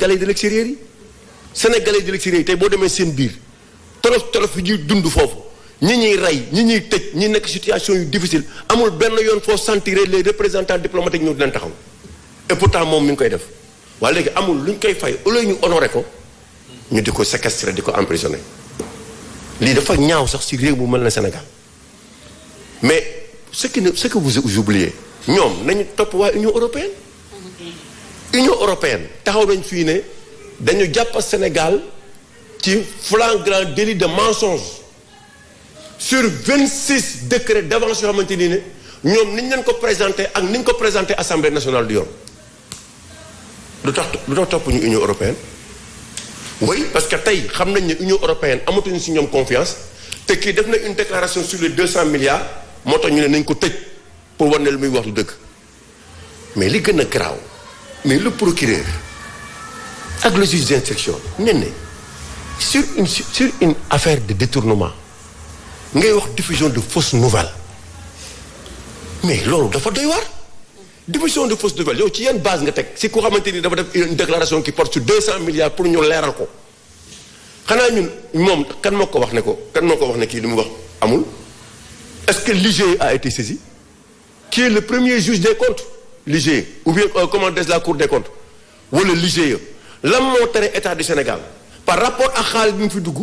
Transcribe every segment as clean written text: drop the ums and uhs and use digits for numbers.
sénégalais de l'extérieur yi sénégalais de l'extérieur yi tey boo demee seen biir tolof yi ñuy dund foofu ñi ñuy rey ñi ñuy tëj ñi nekk situation yu difficile amul benn yoon foo sentir les représentants diplomatiques ñëw dinañ taxaw et pourtant moom mi ngi koy def waaye léegi amul lu ñu koy fay au lieu ñu honoré ko ñu di ko séquestrer di ko emprisonner lii dafa ñaaw sax ci réew mu mel na Sénégal mais ce que vous oubliez ñoom nañu topp waa Union européenne taxaw nañ fii ne dañu jàpp Sénégal ci flagrant délit de mensonge sur 26 décrets d'avance yoo xamante ni ne ñoom niñ leen ko présenté ak niñ ko présenté Assemblée nationale du yoon lu tax topp ñu Union européenne oui parce que tey xam nañ ne Union européenne amatuñu ci ñoom confiance te kii def na une déclaration sur les 200 milliards moo tax ñu ne nañ ko tëj pour war ne lu muy wax lu dëgg mais li gën a garaaw mais le procureur ak le juge d'instruction nen ne sur une affaire de détournement ngay wax diffusion de fausses nouvelles mais loolu dafa doy waar diffusion de fausses nouvelles yow ci yan base nga teg si ku xamante ni dafa def une déclaration qui porte sur 200 milliards pour ñu leeral ko xanaa ñun moom kan moo ko wax ne kii li mu wax amul est-ce que l'IGE a été saisi qui est le premier juge des comptes l'IGE ou bien comment dire la cour des comptes wala l'IGE lan moo tere état du Sénégal par rapport ak xaalis bi mu fi dugg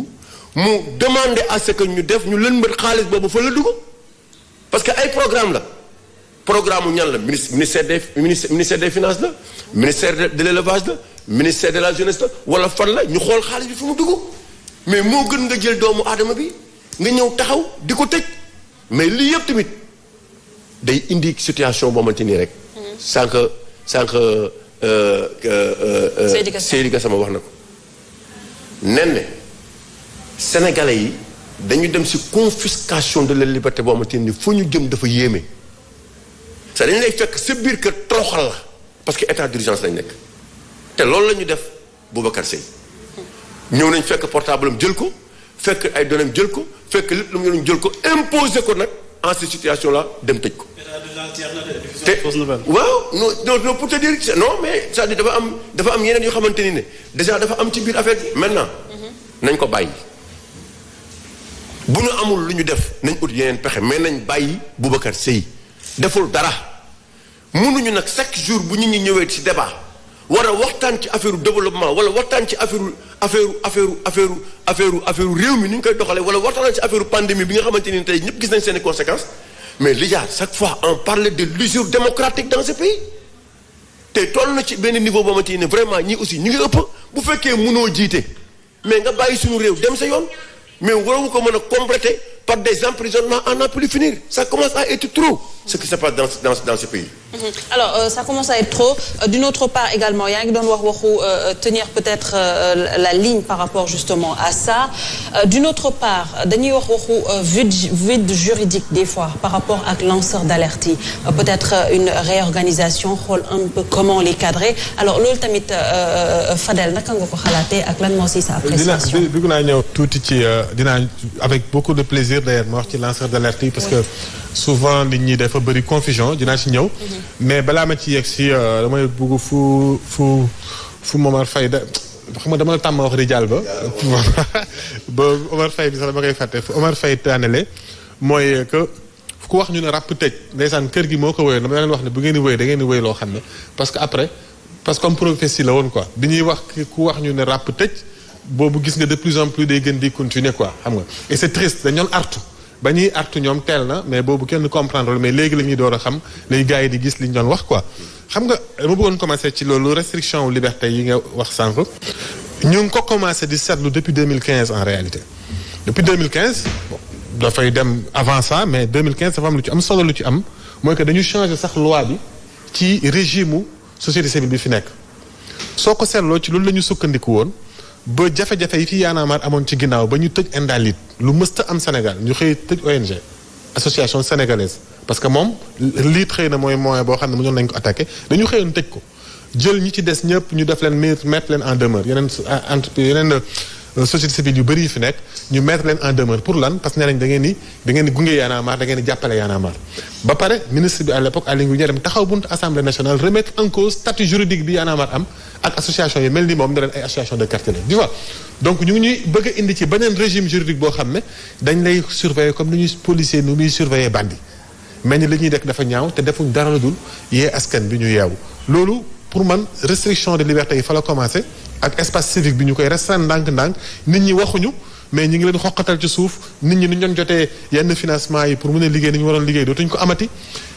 mu demander à ce que ñu def ñu leen mbët xaalis boobu fa la dugg parce que ay programme ñan la ministère des finances la ministère de l'élevage la ministère de la jeunesse la wala fan la ñu xool xaalis bi fu mu dugg mais moo gën nga jël doomu aadama bi nga ñëw taxaw di ko tëj mais lii yëpp tamit day indi situation boo xamante nii rek sànq Seydi Gassama wax na ko nen ne sénégalais yi dañu dem ci confiscation de la liberté boo xamante ni fu ñu jëm dafa yéeme ça dañu lay fekk sa biir kër toroxal la parce que état d'urgence lañ nekk te loolu la ñu def Boubacar Seye ñëw nañ fekk portable am jël ko fekk ay données jël ko fekk lépp lu mu yoroon jël ko imposer ko nag en cette situation là dem tëj ko. te waaw non pour te dire non mais c'est-à-dire dafa am yeneen yoo xamante ni ne déjà dafa am ci biir affaire bi maintenant. nañ ko bàyyi bu ñu amul lu ñu def nañ ut yeneen pexe mais nañ bàyyi Boubacar Seye deful dara mënuñu nag chaque jour bu nit ñi ñëwee ci débat war a waxtaan ci affaire développement wala waxtaan ci affaire réew mi ni ñu koy doxalee wala waxtaan ci affaire pandémie bi nga xamante ni tey ñëpp gis nañ seen conséquences mais li jaar chaque fois on parle de l'usure démocratique dans ce pays te toll na ci benn niveau boo xamante ni vraiment ñii aussi ñu ngi ëpp bu fekkee mënoo jiite mais nga bàyyi suñu réew dem sa yoon mais waroon ko mën a compléter par des emprisonnements à n'en plus finir ça commence à être trop ce qui se passe dans ce pays. Alors ça commence à être trop d'une autre part également yaa ngi doon wax waxu tenir peut-être la ligne par rapport justement à ça d'une autre part dañuy wax waxu vide juridique des fois par rapport ak lanceur d'alerte yi peut-être une réorganisation xool un peu comment les cadrer alors loolu tamit Fadel naka nga ko xalaatee ak lan moo si sa appréciation. bëgg naa ñëw tuuti ci dinaa avec beaucoup de plaisir d'ailleurs ma wax ci lanceur d'alerte yi parce que souvent nit ñi dafa bëri confusion dinaa ci ñëw. mais balaa ma ci yegg si damay bëgg fu Omar Faye da xam nga dama la tàmm wax rijal ba Omar Faye bi sax dama koy fàtte fu Omar Faye daanele mooy que ku wax ñu ne ràpp tëj ndeysaan kër gi moo ko wéyoon dama leen wax ne bu ngeen di wéy da ngeen di wéy loo xam ne parce que comme prophétie la woon quoi bi ñuy wax ku wax ñu ne ràpp tëj boobu gis nga de plus en plus day gën di continuer quoi xam nga et c'est triste dañu doon artu ba ñuy artu ñoom teel na mais boobu kenn comprendre mais léegi la ñuy door a xam léegi gars yi di gis li ñu doon wax quoi xam nga dama bëggoon commencer ci loolu restriction liberté yi nga wax sànq ñu ngi ko commencé di seetlu depuis 2015 en réalité depuis 2015 bon dafay dem avant ça mais 2015 dafa am lu ci am solo lu ci am mooy que dañu changer sax loi bi ci régime u société civile bi fi nekk soo ko seetloo ci loolu la ñu sukkandiku woon ba jafe-jafe yi fi Y'en a marre amoon ci ginnaaw ba ñu tëj Indalit lu mësta am Sénégal ñu xëy tëj ONG association sénégalaise parce que moom lii xëy na mooy moyen boo xam ne mu ñoon nañ ko attaqué dañu xëyoon tëj ko jël ñi ci des ñëpp ñu def leen mettre leen en demeure yeneen entreprise yeneen société civile yu bëri yi fi nekk ñu mettre leen en demeure pour lan parce que nee nañ da ngeen di gunge Y'en a marre da ngeen di jàppale Y'en a marre ba pare ministre bi à l'époque Aly Ngouille Ndiaye dem taxaw buntu assemblée nationale remettre en cause statut juridique bi Y'en a marre am ak association yi mel ni moom ne leen ay association de quartier la tu vois donc ñu ngi ñuy bëgg a indi ci beneen régime juridique boo xam ne dañ lay surveiller comme ni ñuy policier nu muy surveiller bandi mais ni li ñuy def dafa ñaaw te defuñ dara la dul yee askan bi ñu yeewu loolu pour man restriction de liberté yi fa la commencé ak espace civique bi ñu koy restreindre ndànk-ndànk nit ñi waxuñu mais ñi ngi leen xoqatal ci suuf nit ñi nu ñu doon jotee yenn financement yi pour mën a liggéey ni ñu waroon liggéey dootuñu ko amati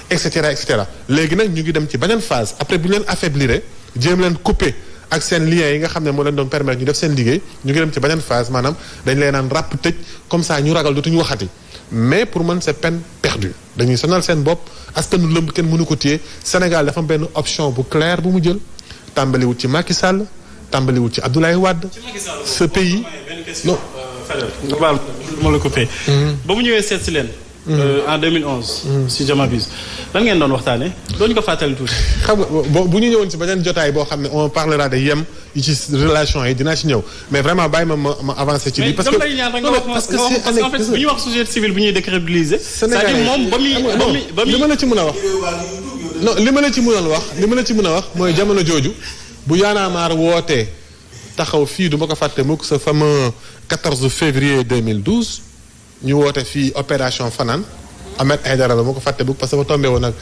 et cetera et cetera léegi nag ñu ngi dem ci beneen phase après bu ñu leen affaiblir jéem leen couper ak seen liens yi nga xam ne moo leen doon permettre ñu def seen liggéey ñu ngi dem ci beneen phase maanaam dañ leen naan ràpp tëj comme ça ñu ragal dootuñu waxati mais pour man c'est peine perdue dañuy sonal seen bopp askanu lëmb kenn mënu ko téye Sénégal dafa am benn option bu claire bu mu jël tàmbaliwut ci Macky Sall tàmbaliwut ci Abdoulaye Wade ce pays non baal ma la coupé ba mu ñëwee seet si leen en 2011 si je m'abuse lan ngeen doon waxtaane dooñu ko fàttali tuuti xam nga bu ñu ñëwoon ci beneen jotaay boo xam ne on parlera de yem yi ci relation yi dinaa ci ñëw mais vraiment bàyyi ma avancé ci lii parce que parce que en fait bu ñuy wax société civile bu ñuy décrédibiliser c'est-à-dire moom ba muy li ma la ci mën a wax non li ma la ci mën a wax mooy jamono jooju bu Y'en a marre wootee taxaw fii du ma ko fàtte mukk sa fameux 14 février 2012 ñu woote fii opération Fanaan Ahmed Aïdara la moo ko fàtte bukk parce que ma tombé woon ak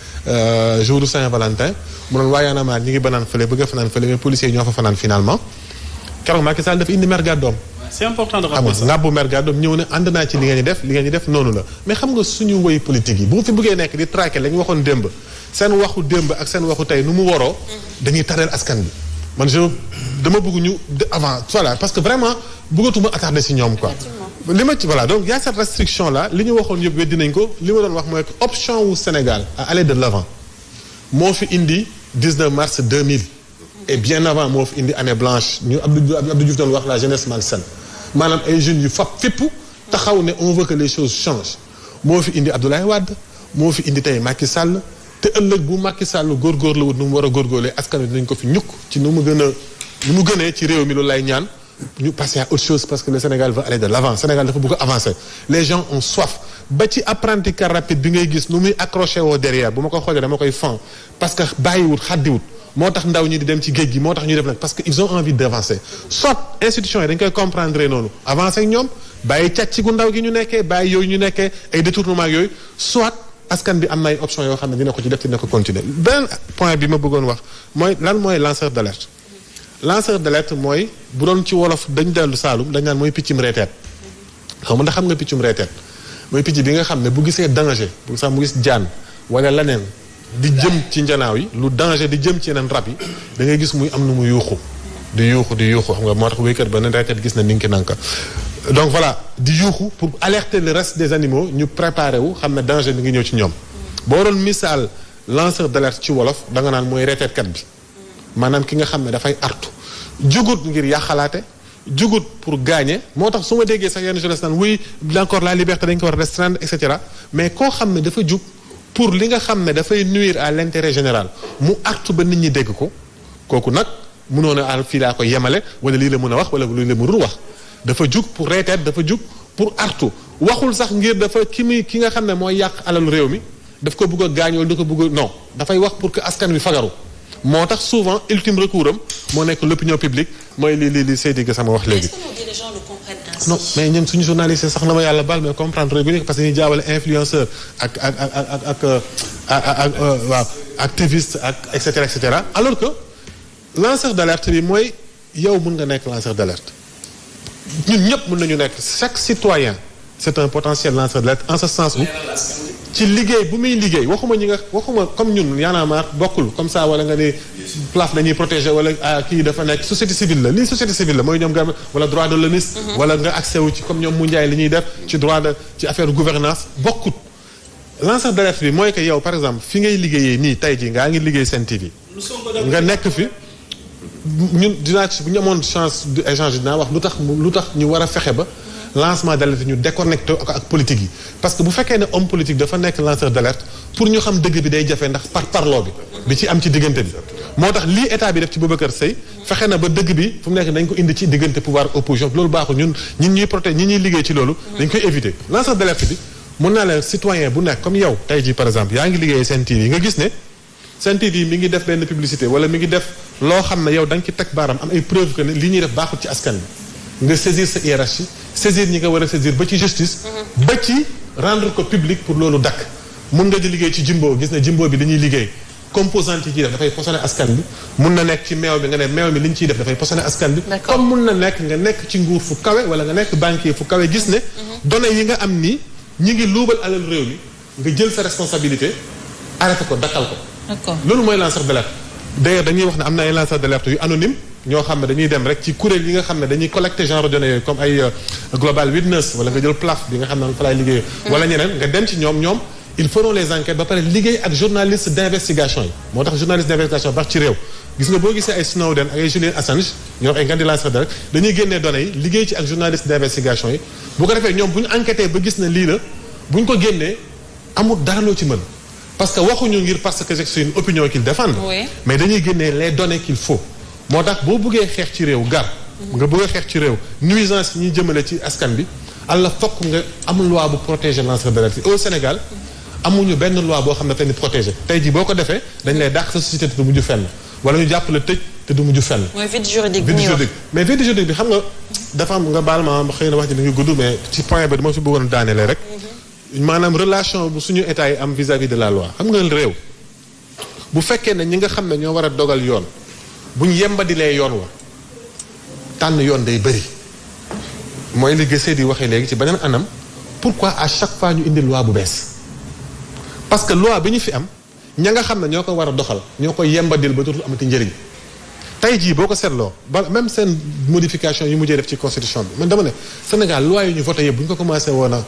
jour du Saint-Valentin mu doon waa Y'en a marre ñi ngi banaan fële bëgg a fanaan fële mais policiers yi ñoo fa fanaan finalement keroog Macky Sall dafa indi mer gàddoom c'est important de rappeler ça ngàbbu mer gàddoom ñëw ne ànd naa ci li ngeen di def noonu la mais xam nga suñu woy politique yi bu fi bëggee nekk di traquer la ñu waxoon démb seen waxu démb ak seen waxu tey nu mu waroo dañuy tareel askan bi man dama bëgg ñu avant voilà parce que vraiment bëggatuma attardé si ñoom quoi li ma ci voilà donc y a cette restriction là li ñu waxoon yëpp weddi nañ ko li ma doon wax mooy que option wu Sénégal à aller de l'avant moo fi indi 19 mars 2000 et bien avant moo fi indi année blanche ñu Abdou Diouf doon wax la jeunesse malsaine maanaam ay jeunes yu fab fépp taxaw ne on veut que les choses changent moo fi indi Abdoulaye Wade moo fi indi tey Macky Sall te ëllëg bu Macky Sall góorgóorlu wut nu mu war a góorgóorlee askan wi dinañ ko fi ñukk ci nu mu gënee ci réew mi loolu lay ñaan ñu passer à autre chose parce que le Sénégal veut aller de l'avant Sénégal dafa bëgg a avancer les gens ont soif ba ci apprenti car rapide bi ngay gis nu muy accroché woo derrière bu ma ko xoolee dama koy fan parce que bàyyiwut xaddiwut moo tax ndaw ñi di dem ci géej gi moo tax ñuy def nag parce que ils ont envie d'avancer soit institutions yi dañ koy comprendre noonu avancer ak ñoom bàyyi càcc gu ndaw gi ñu nekkee bàyyi yooyu ñu nekkee ay détournement ak yooyu soit askan bi am na ay options yoo xam ne dina ko ci def dina ko continuer beneen point bi ma bëggoon wax mooy lan mooy lanceur d'alerte lanceur d'alerte mooy bu doon ci wolof dañ dellu Saalum dañ naan mooy piccum reeteet xaw ma ndax xam nga piccum reeteet mooy picc bi nga xam ne bu gisee danger bu sax mu gis jaan wala leneen di jëm ci njanaaw yi lu danger di jëm ci yeneen rab yi da ngay gis muy am nu mu yuuxu di yuuxu xam nga moo tax wéykat ba ne reeteet gis na ninki nanka donc voilà di yuuxu pour alerter le reste des animaux ñu préparer wu xam ne danger mi ngi ñëw ci ñoom boo doon misaal lanceur d'alerte ci wolof da nga naan mooy reeteetkat bi maanaam ki nga xam ne dafay artu jugut ngir yàqalaate jugut pour gagner moo tax su ma déggee sax yenn jeunesse naan oui encore la liberté dañ ko war a restreindre et cetera mais koo xam ne dafa jug pour li nga xam ne dafay nuire à l'intérêt général mu artu ba nit ñi dégg ko kooku nag mënoon a fii laa ko yemale wala lii la mën a wax wala lii la mënul wax dafa jug pour reeteet dafa jug pour artu waxul sax ngir dafa ki nga xam ne mooy yàq alalu réew mi daf ko bëgg a gaañ wala da ko bëgg non dafay wax pour que askan wi fagaru moo tax souvent ultime recours am moo nekk l'opinion publique mooy li Seydi Gassama wax léegi. Est-ce que les gens le comprennent ainsi? Non mais ñun suñu journaliste sax na ma yàlla baal mais comprendre bu nekk parce que dañuy jaawale influenceur ak waaw activiste ak et cetera alors que lanceur d'alerte bi mooy yow mën nga nekk lanceur d'alerte ñun ñëpp mën nañu nekk chaque citoyen c'est un potentiel lanceur d'alerte en ce sens où ci liggéey bu muy liggéey waxuma comme ñun Y'en a marre bokkul comme ça wala nga ni plaf dañuy protéger wala kii dafa nekk société civile la lii société civile la mooy ñoom nga wala droit de l'homme wala nga accès wu ci comme ñoom mu njaay li ñuy def ci droit de ci affaire gouvernance bokkut lanceur d'alerte bi mooy que yow par exemple fi ngay liggéeyee nii tey jii ngaa ngi liggéey Sen TV nga nekk fi ñun dinaa ci bu ñu amoon chance d'échange dinaa wax lu tax ñu war a fexe ba lancement d'alerte ñu déconnecté ak politique yi parce que bu fekkee ne homme politique dafa nekk lanceur d'alerte pour ñu xam dëgg bi day jafe ndax parloo bi ci am ci diggante bi moo tax lii état bi def ci Boubacar Seye fexe na ba dëgg bi fu mu nekk dañ ko indi ci diggante pouvoir opposition loolu baaxul ñun ñuy protéger ñi ñuy liggéey ci loolu dañ koy éviter lanceur d'alerte bi mun naa leen citoyen bu nekk comme yow tey jii par exemple yaa ngi liggéeyee Sen TV nga gis ne Sen TV mi ngi def benn publicité wala mi ngi def loo xam ne yow da nga ci teg baaram am ay preuve que ne li ñuy def baaxul ci askan bi nga saisir sa hiérarchie saisir ñi nga war a saisir ba ci justice ba ci rendre ko public pour loolu dakk mun nga di liggéey ci Jimbo gis ne Jimbo bi dañuy liggéey composante yi ciy def dafay posone askan bi mun na nekk ci meew bi nga ne meew mi li ñu ciy def dafay posone askan bi comme mun na nekk nga nekk ci nguur fu kawe wala nga nekk banquier fu kawe gis ne données yi nga am nii ñi ngi luubal alal réew mi nga jël sa responsabilité arrêté ko dakkal ko d'accord loolu mooy lanceur d'alerte d'ailleurs dañuy wax ne am na ay lanceur d'alerte yu anonyme ñoo xam ne dañuy dem rek ci kuréel yi nga xam ne dañuy collecter genre données yooyu comme ay Global Witness wala nga jël PLAF bi nga xam ne fa laay liggéey wala ñeneen nga dem ci ñoom ils feront les enquêtes ba pare liggéey ak journaliste d'investigation yi moo tax journaliste d'investigation baax ci réew gis nga boo gisee ay Snowden ak ay Julian Assange ñoo wax ay ngandi lanceur d'alerte dañuy génnee données yi liggéey ci ak journaliste d'investigation yi bu ko defee ñoom bu ñu enquêté ba gis ne lii la bu ñu ko génnee amul dara loo ci mën parce que waxuñu ngir parce que c'est une opinion qu'ils défendent mais dañuy génnee les données qu'il faut moo tax boo bëggee xeex ci réew nga bëgg a xeex ci réew nuisance yi ñuy jëmale ci askan bi alla fokk nga am loi bu protéger lanceur d'alerte au Sénégal amuñu benn loi boo xam ne te ni protégé tey jii boo ko defee dañ lay dàq sa société te du mujj fenn wala ñu jàpp la tëj te du mujj fenn. mooy vide juridique mais vide juridique bi xam nga dafa am nga baal ma xëy na wax ji da nga gudd mais ci point bi dama fi bëggoon daanelee rek. maanaam relation bu suñu état yi am vis-à-vis de la loi xam nga réew bu fekkee ne ñi nga xam ne ñoo war a dogal yoon buñ yembadilee yoon wa tànn yoon day bëri mooy li gëstoo di waxee léegi ci beneen anam pourquoi à chaque fois ñu indi loi bu bees. parce que loi bi ñu fi am ña nga xam ne ñoo ko war a doxal ñoo ko yembadil ba dootul amati njëriñ tey jii boo ko seetloo ba même seen modification yi mujjee def ci constitution bi man dama ne Sénégal loi yi ñu voté yëpp bu ñu ko commencé woon a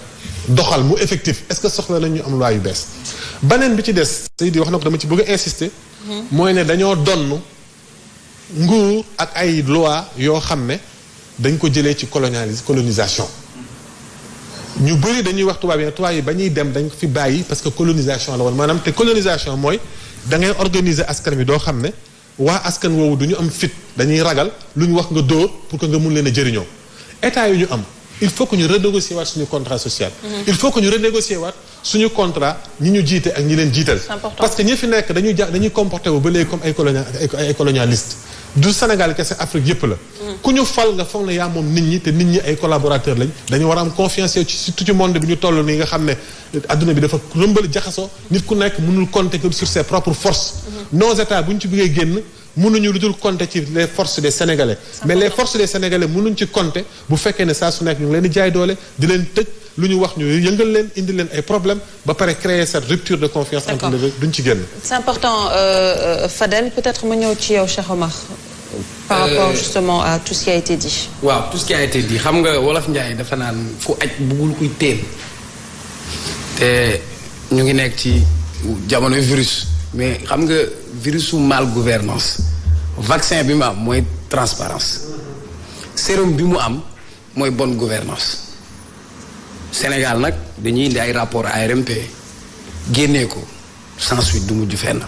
doxal mu effectif est-ce que soxla nañ ñu am loi yu bees. beneen bi ci des Seydi wax na ko dama ci bëgg a insister. mooy ne dañoo donn nguur ak ay loi yoo xam ne dañ ko jëlee ci colonisation. ñu bëri dañuy wax tubaab yi ba ñuy dem dañ ko fi bàyyi parce que colonisation la woon maanaam te colonisation mooy da ngay organiser askan bi doo xam ne waa askan woowu du ñu am fit dañuy ragal lu ñu wax nga dóor pour que nga mun leen a jëriñoo état yi ñu am il faut que ñu renégocier waat suñu contrat social. il faut que ñu renégocier waat suñu contrat ñi ñu jiite ak ñi leen jiital. parce que ñi fi nekk dañuy comporté wu ba léegi comme ay colonialiste du Sénégal kese Afrique yëpp la. ku ñu fal nga foog ne yaa moom nit ñi te nit ñi ay collaborateurs lañ dañu war a am confiance ci surtout ci monde bi ñu toll nii nga xam ne adduna bi dafa rëmbal jaxasoo nit ku nekk mënul compter que sur ses propres forces. nos états bu ñu ci bëggee génn mënuñu lu dul compter ci les forces des Sénégalais. mais les forces des Sénégalais mënuñ ci compter bu fekkee ne saa su nekk ñu ngi leen di jaay doole di leen tëj lu ñu wax ñu yëngal leen indi leen ay problèmes ba pare créer cette rupture de confiance. entre les deux duñ ci génn. c'est important Fadel peut-être ma ñëw ci yow Cheikh Omar. par rapport justement à tout ce qui a été dit. waaw tout ce qui a été dit xam nga wolof Njaay dafa naan ku aj bëggul kuy téel te ñu ngi nekk ci jamono virus mais xam nga virusu mal gouvernance vaccin bi mu am mooy transparence sérum bi mu am mooy bonne gouvernance Sénégal nag dañuy indi ay rapport ARMP génnee ko sans suite du mujj fenn.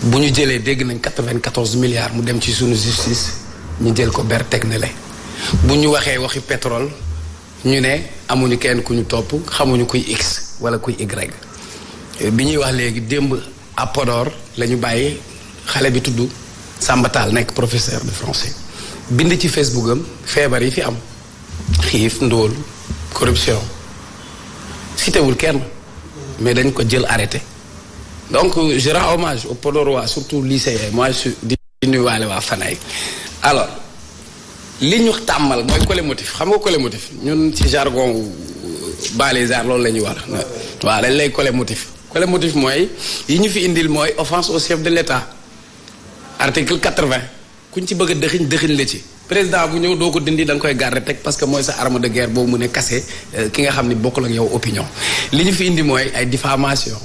bu ñu jëlee dégg nañ 94 milliards mu dem ci suñu justice ñu jël ko ber teg na le bu ñu waxee waxi pétrole ñu ne amuñu kenn ku ñu topp xamuñu kuy X wala kuy Y bi ñuy wax léegi démb à Podor la ñu bàyyi xale bi tudd Samba Tall nekk professeur de français bind ci Facebook am feebar yi fi am xiif ndóol corruption citéwul kenn mais dañ ko jël arrêté. donc je rends hommage aux Podorois surtout lycéens moi je di nuyuwaale waa Fanaay alors li ñu tàmmal mooy colémotif xam nga colémotif ñun ci jargon balisard loolu la ñuy war waaw dañ lay colémotif mooy yi ñu fi indil mooy offense au chef de l'État article 80 kuñ ci bëgg a dëxiñ la ci président bu ñëw doo ko dindi da nga koy garder teg parce que mooy sa arme de guerre boobu mu ne kase ki nga xam ni bokkul ak yow opinion li ñu fi indi mooy ay diffamation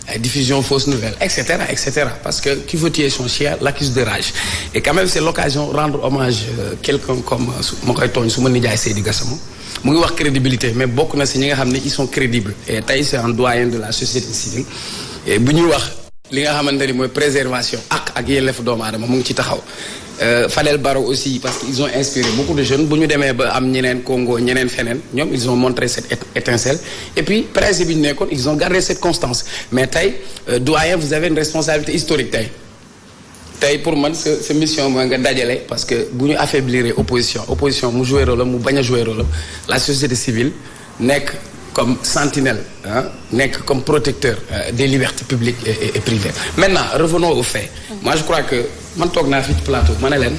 ay diffusion fausse nouvelle et cetera parce que qui veut tuer son chien l'accuse de rage et quand même c'est l'occasion rendre hommage quelqu'un comme ma koy tooñ su ma nijaay Seydi Gassama mu ngi wax crédibilité mais bokk na si ñi nga xam ne ils sont crédibles et tey c'est un doyen de la société civile et bu ñuy wax li nga xamante ni mooy préservation ak yelleefu doomu aadama mu ngi ci taxaw Fadel Barro aussi parce qu'ils ont inspiré beaucoup de jeunes bu ñu demee ba am ñeneen Congo ñeneen feneen ñoom ils ont montré cette étincelle et puis principe bi ñu nekkoon ils ont gardé cette constance mais tey doyen vous avez une responsabilité historique tey pour man sa mission mooy nga dajale parce que bu ñu affaiblir opposition mu jouer rôle mu bañ a jouer rôle la société civile nekk comme sentinelle nekk comme protecteur des libertés publiques et privées maintenant revenons aux faits moi je crois que man toog naa fi ci plateau ma ne leen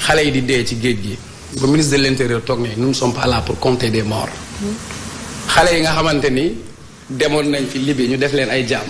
xale yi di dee ci géej gi ba ministre de l'intérieur toog ne nous ne sommes pas là pour compter des morts xale yi nga xamante ni demoon nañ fi Libye ñu def leen ay jaam